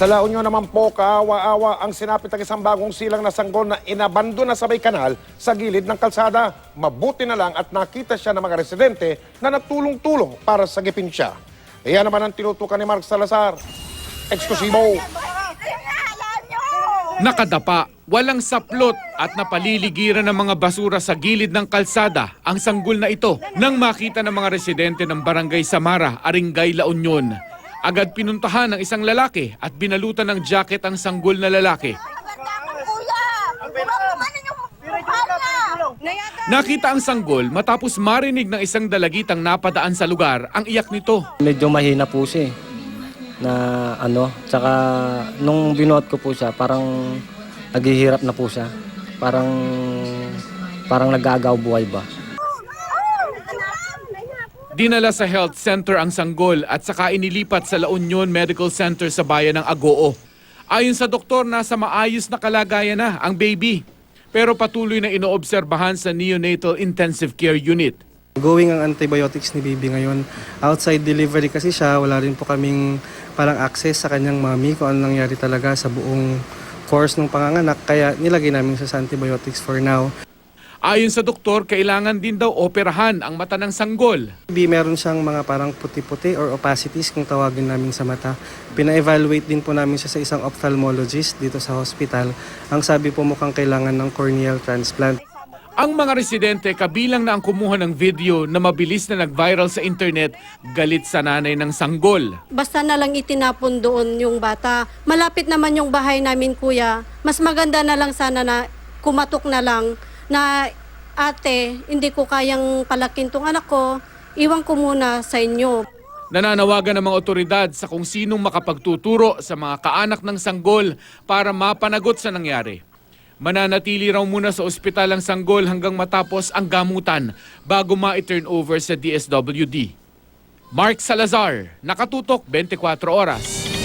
Sa La Union naman po, kaawa-awa ang sinapit ng isang bagong silang na sanggol na inabando na sa may kanal sa gilid ng kalsada. Mabuti na lang at nakita siya ng mga residente na natulong-tulong para sagipin siya. Iyan naman ang tinutukan ni Mark Salazar. Eksklusibo. Nakadapa, walang saplot at napaliligiran ng mga basura sa gilid ng kalsada ang sanggol na ito nang makita ng mga residente ng Barangay Samara, Aringay, La Union. Agad pinuntahan ng isang lalaki at binalutan ng jacket ang sanggol na lalaki. Nakita ang sanggol matapos marinig ng isang dalagitang napadaan sa lugar ang iyak nito. Medyo mahina po siya na tsaka nung binuhat ko po siya, parang naghihirap na po siya. Parang nag-aagaw buhay ba. Dinala sa health center ang sanggol at saka inilipat sa La Union Medical Center sa bayan ng Agoo. Ayon sa doktor, nasa maayos na kalagayan na ang baby. Pero patuloy na inoobserbahan sa Neonatal Intensive Care Unit. Going ang antibiotics ni baby ngayon. Outside delivery kasi siya, wala rin po kaming parang access sa kanyang mami kung ano nangyari talaga sa buong course ng panganganak. Kaya nilagay namin siya sa antibiotics for now. Ayon sa doktor, kailangan din daw operahan ang mata ng sanggol. Meron siyang mga parang puti-puti or opacities kung tawagin namin sa mata. Pina-evaluate din po namin siya sa isang ophthalmologist dito sa hospital. Ang sabi po mukhang kailangan ng corneal transplant. Ang mga residente kabilang na ang kumuha ng video na mabilis na nag-viral sa internet, galit sa nanay ng sanggol. Basta na lang itinapon doon yung bata. Malapit naman yung bahay namin, kuya. Mas maganda na lang sana na kumatok na lang na ate, hindi ko kayang palakin tong anak ko, iwan ko muna sa inyo. Nananawagan ng mga otoridad sa kung sinong makapagtuturo sa mga kaanak ng sanggol para mapanagot sa nangyari. Mananatili raw muna sa ospital ang sanggol hanggang matapos ang gamutan bago ma-turn over sa DSWD. Mark Salazar, Nakatutok, 24 Oras.